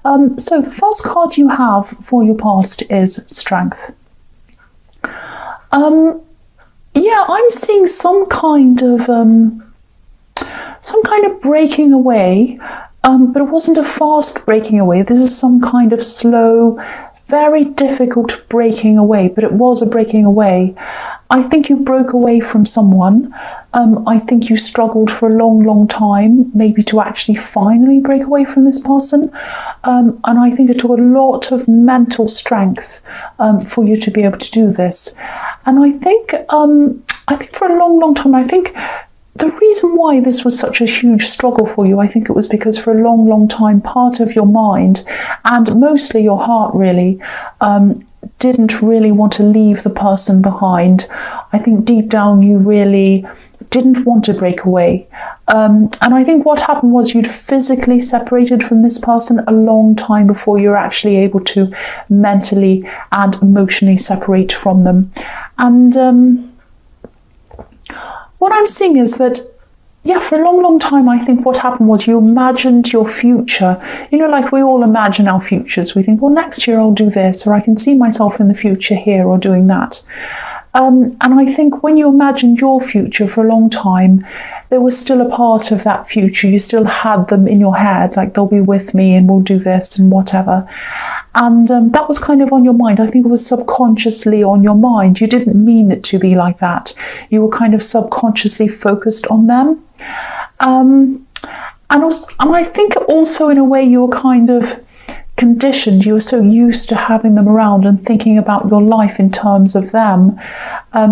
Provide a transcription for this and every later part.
So the first card you have for your past is strength. Yeah, I'm seeing some kind of breaking away, but it wasn't a fast breaking away. This is some kind of slow, very difficult breaking away, but it was a breaking away. I think you broke away from someone. I think you struggled for a long, long time, maybe to actually finally break away from this person. And I think it took a lot of mental strength for you to be able to do this. And I think for a long, long time, I think the reason why this was such a huge struggle for you, I think it was because for a long, long time, part of your mind, and mostly your heart really, didn't really want to leave the person behind. I think deep down you really didn't want to break away. And I think what happened was you'd physically separated from this person a long time before you were actually able to mentally and emotionally separate from them. And what I'm seeing is that, yeah, for a long, long time, I think what happened was you imagined your future. You know, like we all imagine our futures. We think, well, next year I'll do this, or I can see myself in the future here or doing that. And I think when you imagined your future for a long time, there was still a part of that future. You still had them in your head, like they'll be with me and we'll do this and whatever. And that was kind of on your mind. I think it was subconsciously on your mind. You didn't mean it to be like that. You were kind of subconsciously focused on them. And I think also in a way you were kind of conditioned. You were so used to having them around and thinking about your life in terms of them.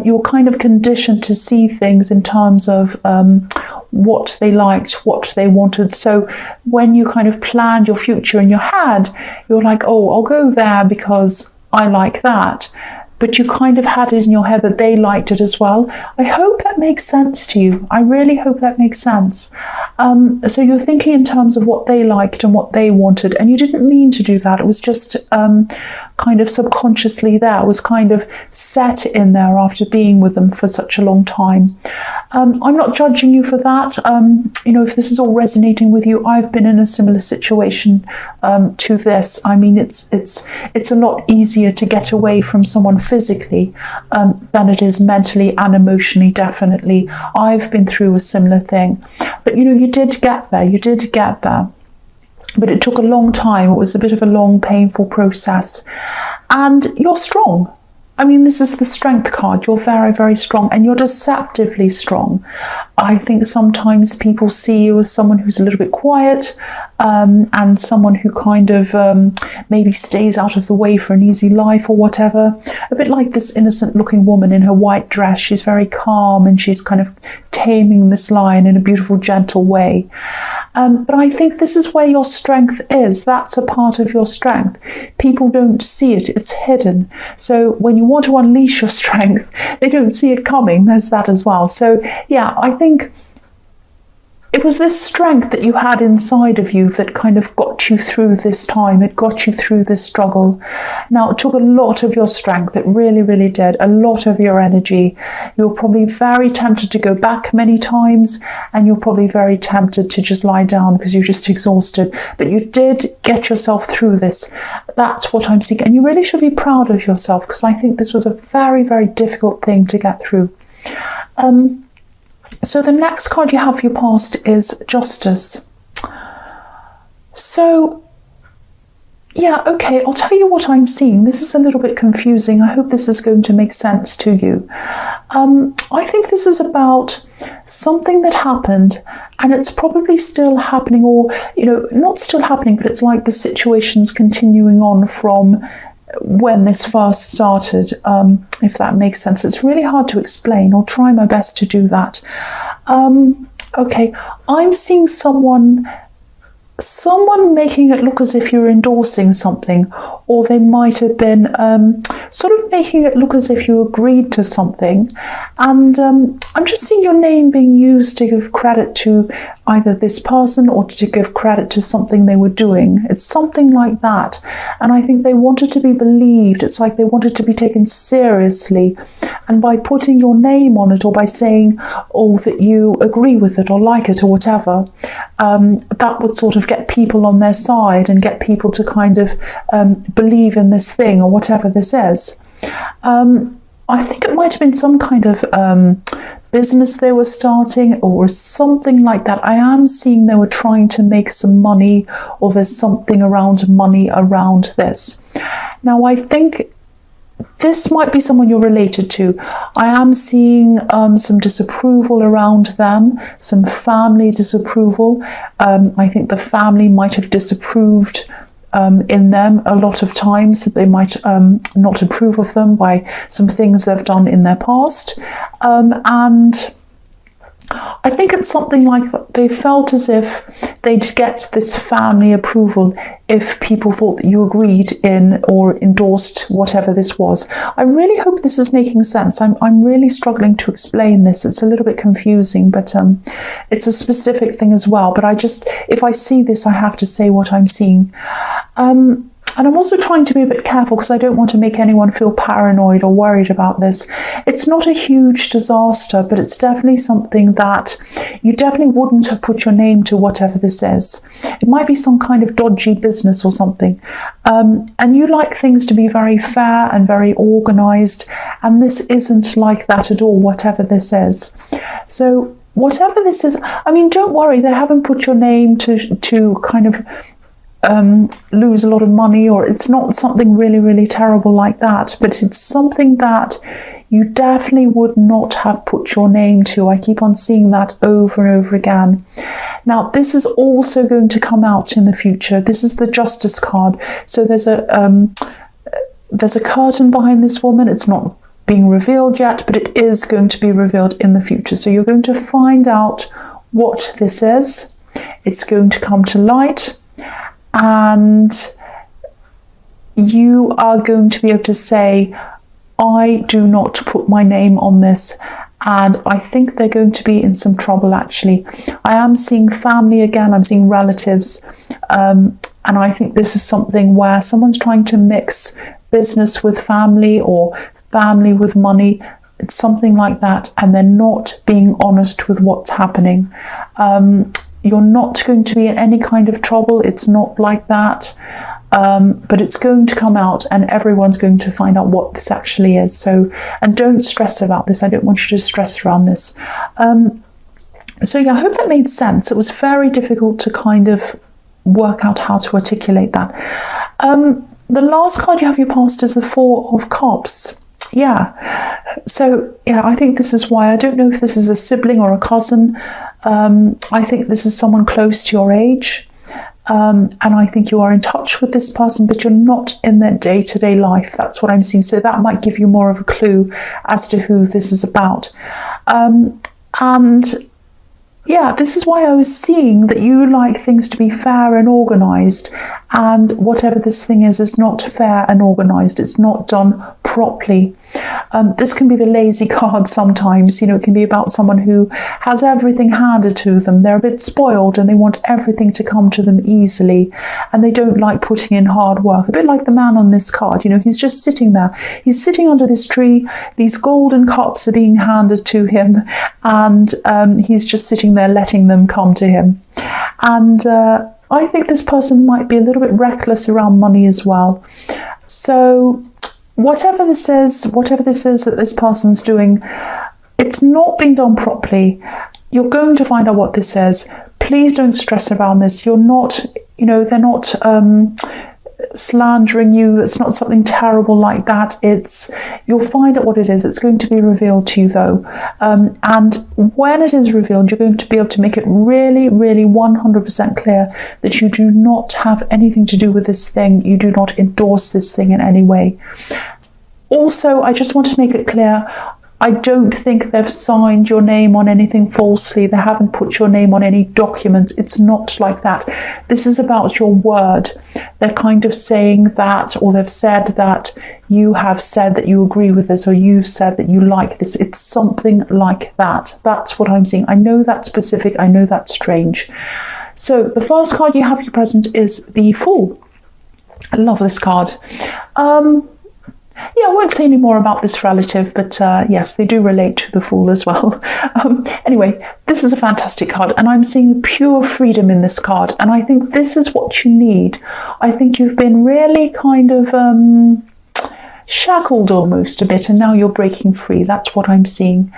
You were kind of conditioned to see things in terms of what they liked, what they wanted. So when you kind of planned your future in your head, you're like, oh, I'll go there because I like that. But you kind of had it in your head that they liked it as well. I hope that makes sense to you. I really hope that makes sense. So you're thinking in terms of what they liked and what they wanted, and you didn't mean to do that. It was just kind of subconsciously there. It was kind of set in there after being with them for such a long time. I'm not judging you for that. You know, if this is all resonating with you, I've been in a similar situation to this. I mean, it's a lot easier to get away from someone physically than it is mentally and emotionally, definitely. I've been through a similar thing. But, you know, you did get there. You did get there. But it took a long time. It was a bit of a long, painful process. And you're strong. I mean, this is the strength card. You're very, very strong, and you're deceptively strong. I think sometimes people see you as someone who's a little bit quiet, and someone who kind of maybe stays out of the way for an easy life or whatever. A bit like this innocent looking woman in her white dress. She's very calm and she's kind of taming this lion in a beautiful, gentle way. But I think this is where your strength is. That's a part of your strength. People don't see it. It's hidden. So when you want to unleash your strength, they don't see it coming. There's that as well. So yeah, I think it was this strength that you had inside of you that kind of got you through this time. It got you through this struggle. Now, it took a lot of your strength. It really, really did. A lot of your energy. You were probably very tempted to go back many times, and you're probably very tempted to just lie down because you're just exhausted. But you did get yourself through this. That's what I'm seeing. And you really should be proud of yourself, because I think this was a very, very difficult thing to get through. So the next card you have for your past is Justice. So, yeah, okay, I'll tell you what I'm seeing. This is a little bit confusing. I hope this is going to make sense to you. I think this is about something that happened, and it's probably still happening, or, you know, not still happening, but it's like the situation's continuing on from when this first started, if that makes sense. It's really hard to explain. I'll try my best to do that. Okay, I'm seeing someone making it look as if you're endorsing something, or they might have been sort of making it look as if you agreed to something. And I'm just seeing your name being used to give credit to either this person or to give credit to something they were doing. It's something like that. And I think they wanted to be believed. It's like they wanted to be taken seriously. And by putting your name on it, or by saying, oh, that you agree with it or like it or whatever, that would sort of get people on their side and get people to kind of believe in this thing or whatever this is. I think it might have been some kind of business they were starting or something like that. I am seeing they were trying to make some money, or there's something around money around this. Now, I think this might be someone you're related to. I am seeing some disapproval around them, some family disapproval. I think the family might have disapproved in them a lot of times. They might not approve of them by some things they've done in their past. And I think it's something like that. They felt as if they'd get this family approval if people thought that you agreed in or endorsed whatever this was. I really hope this is making sense. I'm really struggling to explain this. It's a little bit confusing, but it's a specific thing as well. But if I see this, I have to say what I'm seeing. And I'm also trying to be a bit careful because I don't want to make anyone feel paranoid or worried about this. It's not a huge disaster, but it's definitely something that you definitely wouldn't have put your name to, whatever this is. It might be some kind of dodgy business or something. And you like things to be very fair and very organised, and this isn't like that at all, whatever this is. So whatever this is, I mean, don't worry, they haven't put your name to kind of lose a lot of money, or it's not something really, really terrible like that, but it's something that you definitely would not have put your name to. I keep on seeing that over and over again. Now, this is also going to come out in the future. This is the Justice card. So there's a curtain behind this woman. It's not being revealed yet, but it is going to be revealed in the future. So you're going to find out what this is. It's going to come to light. And you are going to be able to say, I do not put my name on this. And I think they're going to be in some trouble, actually. I am seeing family again. I'm seeing relatives. And I think this is something where someone's trying to mix business with family or family with money. It's something like that. And they're not being honest with what's happening. You're not going to be in any kind of trouble. It's not like that. But it's going to come out and everyone's going to find out what this actually is. So, and don't stress about this. I don't want you to stress around this. So yeah, I hope that made sense. It was very difficult to kind of work out how to articulate that. The last card you have your past is the Four of Cups. Yeah. So yeah, I think this is why. I don't know if this is a sibling or a cousin. I think this is someone close to your age. And I think you are in touch with this person, but you're not in their day-to-day life. That's what I'm seeing. So that might give you more of a clue as to who this is about. And yeah, this is why I was seeing that you like things to be fair and organised, and whatever this thing is not fair and organised. It's not done properly. This can be the lazy card sometimes. You know, it can be about someone who has everything handed to them. They're a bit spoiled and they want everything to come to them easily, and they don't like putting in hard work. A bit like the man on this card. You know, he's just sitting there. He's sitting under this tree. These golden cups are being handed to him, and he's just sitting there letting them come to him. And I think this person might be a little bit reckless around money as well. So whatever this is that this person's doing, it's not being done properly. You're going to find out what this is. Please don't stress around this. You're not, you know, they're not slandering you. It's not something terrible like that. You'll find out what it is. It's going to be revealed to you though. And when it is revealed, you're going to be able to make it really, really 100% clear that you do not have anything to do with this thing. You do not endorse this thing in any way. Also, I just want to make it clear, I don't think they've signed your name on anything falsely. They haven't put your name on any documents. It's not like that. This is about your word. They're kind of saying that, or they've said that you have said that you agree with this, or you've said that you like this. It's something like that. That's what I'm seeing. I know that's specific. I know that's strange. So the first card you have your present is the Fool. I love this card. Yeah, I won't say any more about this relative, but yes, they do relate to the Fool as well. Anyway, this is a fantastic card, and I'm seeing pure freedom in this card, and I think this is what you need. I think you've been really kind of shackled almost a bit, and now you're breaking free. That's what I'm seeing.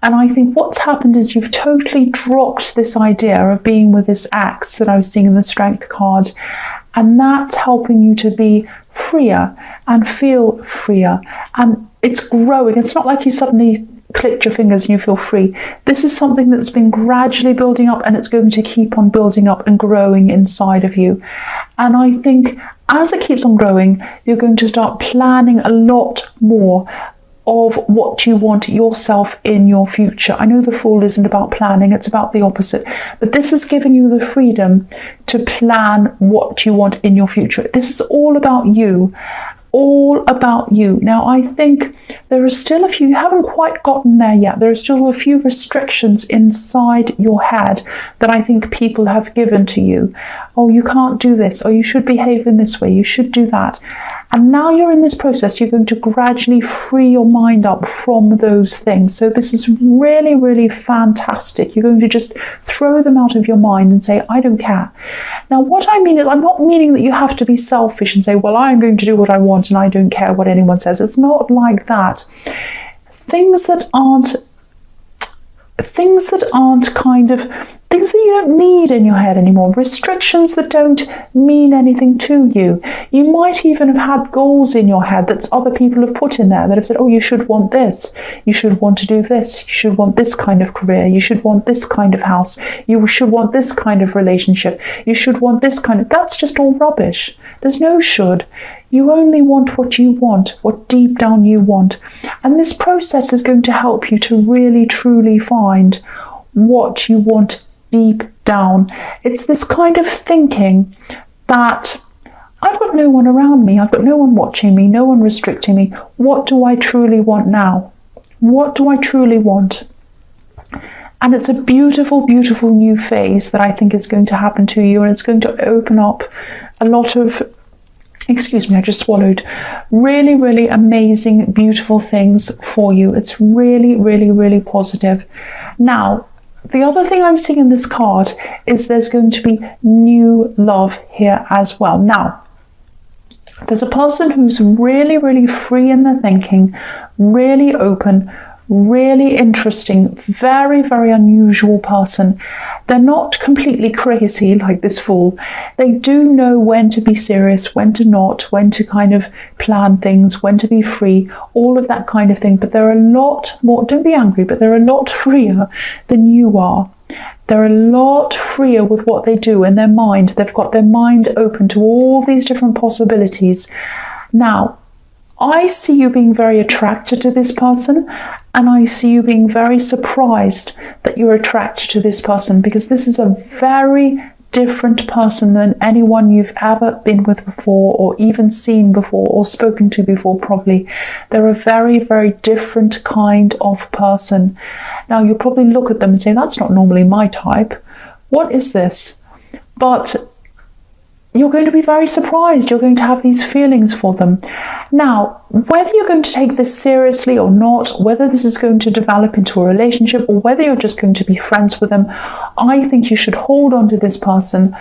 And I think what's happened is you've totally dropped this idea of being with this axe that I was seeing in the Strength card, and that's helping you to be freer and feel freer, and it's growing. It's not like you suddenly clicked your fingers and you feel free. This is something that's been gradually building up, and it's going to keep on building up and growing inside of you. And I think as it keeps on growing, you're going to start planning a lot more of what you want yourself in your future. I know the Fool isn't about planning, it's about the opposite, but this is giving you the freedom to plan what you want in your future. This is all about you. All about you. Now, I think there are still a few, you haven't quite gotten there yet. There are still a few restrictions inside your head that I think people have given to you. Oh, you can't do this, or you should behave in this way, you should do that. And now you're in this process, you're going to gradually free your mind up from those things. So this is really, really fantastic. You're going to just throw them out of your mind and say, I don't care. Now, what I mean is, I'm not meaning that you have to be selfish and say, well, I'm going to do what I want and I don't care what anyone says. It's not like that. Things that aren't things that you don't need in your head anymore, restrictions that don't mean anything to you. You might even have had goals in your head that other people have put in there that have said, oh, you should want this, you should want to do this, you should want this kind of career, you should want this kind of house, you should want this kind of relationship, you should want this kind of... That's just all rubbish. There's no should. You only want what you want, what deep down you want. And this process is going to help you to really, truly find what you want deep down. It's this kind of thinking that I've got no one around me, I've got no one watching me, no one restricting me. What do I truly want now? What do I truly want? And it's a beautiful, beautiful new phase that I think is going to happen to you, and it's going to open up a lot of... Excuse me, I just swallowed. Really, really amazing, beautiful things for you. It's really, really, really positive. Now, the other thing I'm seeing in this card is there's going to be new love here as well. Now, there's a person who's really, really free in their thinking, really open, really interesting, very, very unusual person. They're not completely crazy like this Fool. They do know when to be serious, when to not, when to kind of plan things, when to be free, all of that kind of thing. But they're a lot more, don't be angry, but they're a lot freer than you are. They're a lot freer with what they do in their mind. They've got their mind open to all these different possibilities. Now, I see you being very attracted to this person, and I see you being very surprised that you're attracted to this person, because this is a very different person than anyone you've ever been with before, or even seen before, or spoken to before, probably. They're a very, very different kind of person. Now, you'll probably look at them and say, that's not normally my type. What is this? But you're going to be very surprised. You're going to have these feelings for them. Now, whether you're going to take this seriously or not, whether this is going to develop into a relationship, or whether you're just going to be friends with them, I think you should hold on to this person,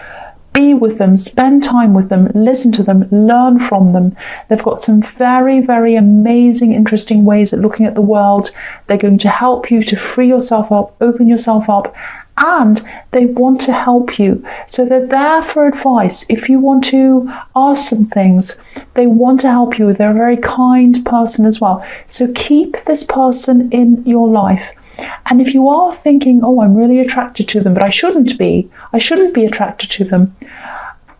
be with them, spend time with them, listen to them, learn from them. They've got some very, very amazing, interesting ways at looking at the world. They're going to help you to free yourself up, open yourself up, and they want to help you. So they're there for advice. If you want to ask some things, they want to help you. They're a very kind person as well. So keep this person in your life. And if you are thinking, oh, I'm really attracted to them, but I shouldn't be attracted to them,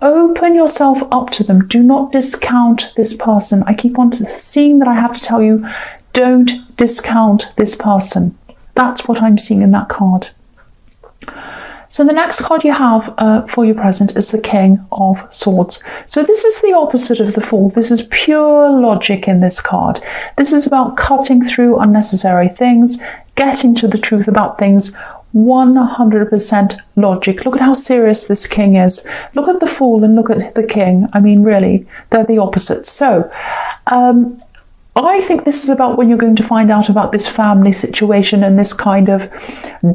open yourself up to them. Do not discount this person. I keep on seeing that I have to tell you, don't discount this person. That's what I'm seeing in that card. So the next card you have for your present is the King of Swords. So this is the opposite of the Fool. This is pure logic in this card. This is about cutting through unnecessary things, getting to the truth about things, 100% logic. Look at how serious this King is. Look at the Fool and look at the King. I mean, really, they're the opposites. So I think this is about when you're going to find out about this family situation and this kind of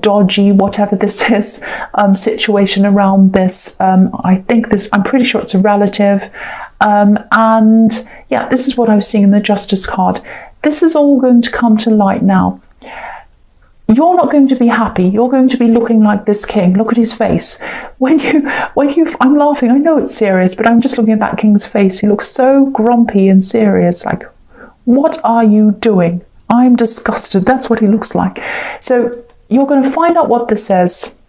dodgy, whatever this is, situation around this. I'm pretty sure it's a relative. And yeah, this is what I was seeing in the Justice card. This is all going to come to light now. You're not going to be happy. You're going to be looking like this king. Look at his face. I'm laughing. I know it's serious, but I'm just looking at that king's face. He looks so grumpy and serious. Like, what are you doing? I'm disgusted. That's what he looks like. So you're going to find out what this is.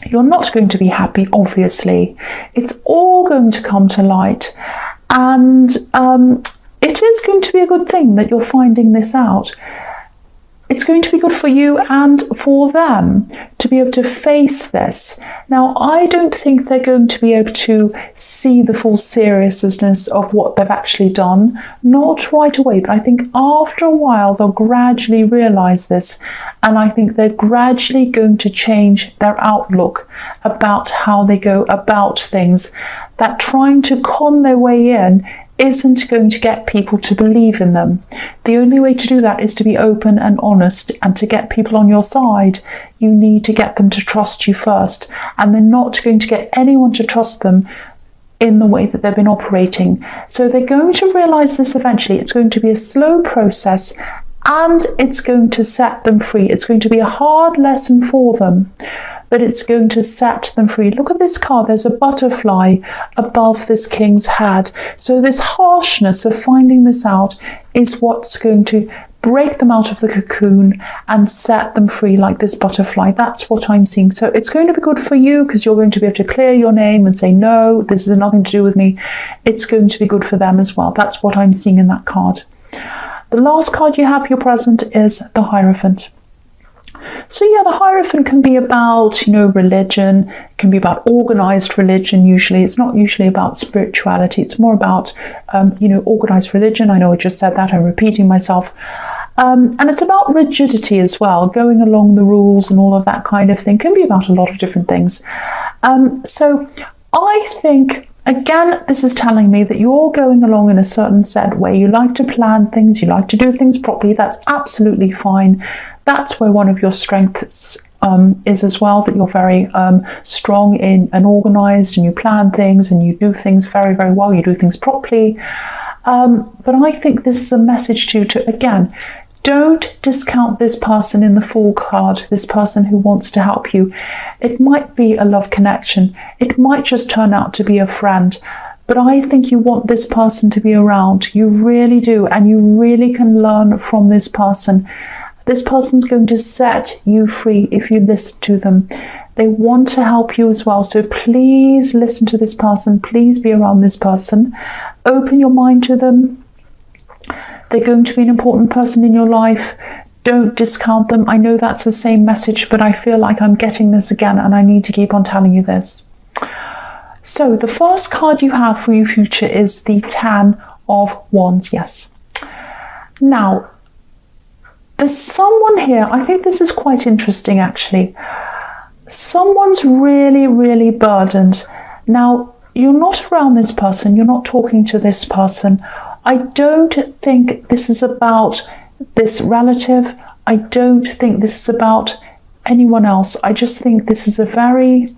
You're not going to be happy, obviously. It's all going to come to light. And it is going to be a good thing that you're finding this out. It's going to be good for you and for them to be able to face this. Now, I don't think they're going to be able to see the full seriousness of what they've actually done, not right away, but I think after a while they'll gradually realise this, and I think they're gradually going to change their outlook about how they go about things. That trying to con their way in isn't going to get people to believe in them. The only way to do that is to be open and honest, and to get people on your side, you need to get them to trust you first, and they're not going to get anyone to trust them in the way that they've been operating. So they're going to realise this eventually. It's going to be a slow process, and it's going to set them free. It's going to be a hard lesson for them, but it's going to set them free. Look at this card. There's a butterfly above this king's head. So this harshness of finding this out is what's going to break them out of the cocoon and set them free like this butterfly. That's what I'm seeing. So it's going to be good for you because you're going to be able to clear your name and say, no, this has nothing to do with me. It's going to be good for them as well. That's what I'm seeing in that card. The last card you have for your present is the Hierophant. So yeah, the Hierophant can be about, religion. It can be about organised religion usually. It's not usually about spirituality. It's more about, organised religion. I know I just said that. I'm repeating myself. And it's about rigidity as well, going along the rules and all of that kind of thing. It can be about a lot of different things. So I think, again, this is telling me that you're going along in a certain set way. You like to plan things. You like to do things properly. That's absolutely fine. That's where one of your strengths is as well, that you're very strong in and organised, and you plan things and you do things very, very well. You do things properly. But I think this is a message to you to, again, don't discount this person in the Fool card, this person who wants to help you. It might be a love connection. It might just turn out to be a friend. But I think you want this person to be around. You really do. And you really can learn from this person. This person's going to set you free if you listen to them. They want to help you as well. So please listen to this person. Please be around this person. Open your mind to them. They're going to be an important person in your life. Don't discount them. I know that's the same message, but I feel like I'm getting this again, and I need to keep on telling you this. So the first card you have for your future is the Ten of Wands. Yes. Now, there's someone here, I think this is quite interesting actually. Someone's really, really burdened. Now, you're not around this person, you're not talking to this person. I don't think this is about this relative. I don't think this is about anyone else. I just think this is a very...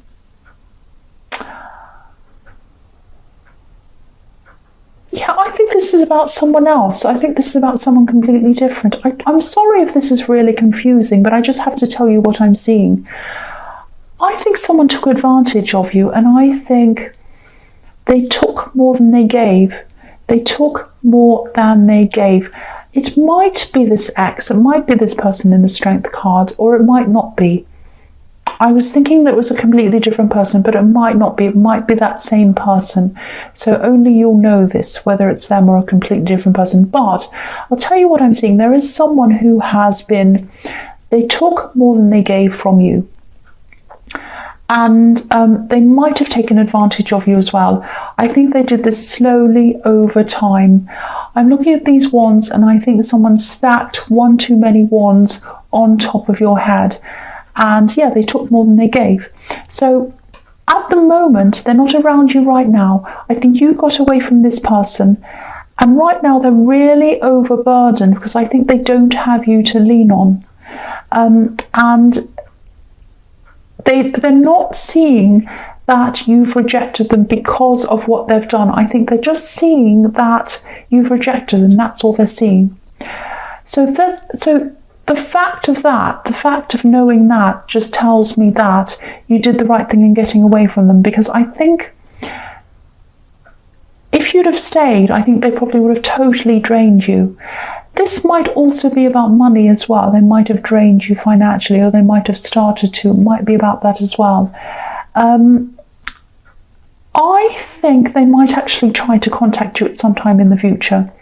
Yeah, I think this is about someone else. I think this is about someone completely different. I'm sorry if this is really confusing, but I just have to tell you what I'm seeing. I think someone took advantage of you, and I think they took more than they gave. They took more than they gave. It might be this ex, it might be this person in the Strength card, or it might not be. I was thinking that it was a completely different person, but it might not be. It might be that same person. So only you'll know this, whether it's them or a completely different person. But I'll tell you what I'm seeing. There is someone who has been... They took more than they gave from you. And they might have taken advantage of you as well. I think they did this slowly over time. I'm looking at these wands, and I think someone stacked one too many wands on top of your head. And yeah, they took more than they gave. So at the moment, they're not around you right now. I think you got away from this person, And right now they're really overburdened because I think they don't have you to lean on. And they're not seeing that you've rejected them because of what they've done. I think they're just seeing that you've rejected them. That's all they're seeing. So the fact of that, the fact of knowing that, just tells me that you did the right thing in getting away from them, because I think if you'd have stayed, I think they probably would have totally drained you. This might also be about money as well. They might have drained you financially, or they might have started to. It might be about that as well. I think they might actually try to contact you at some time in the future.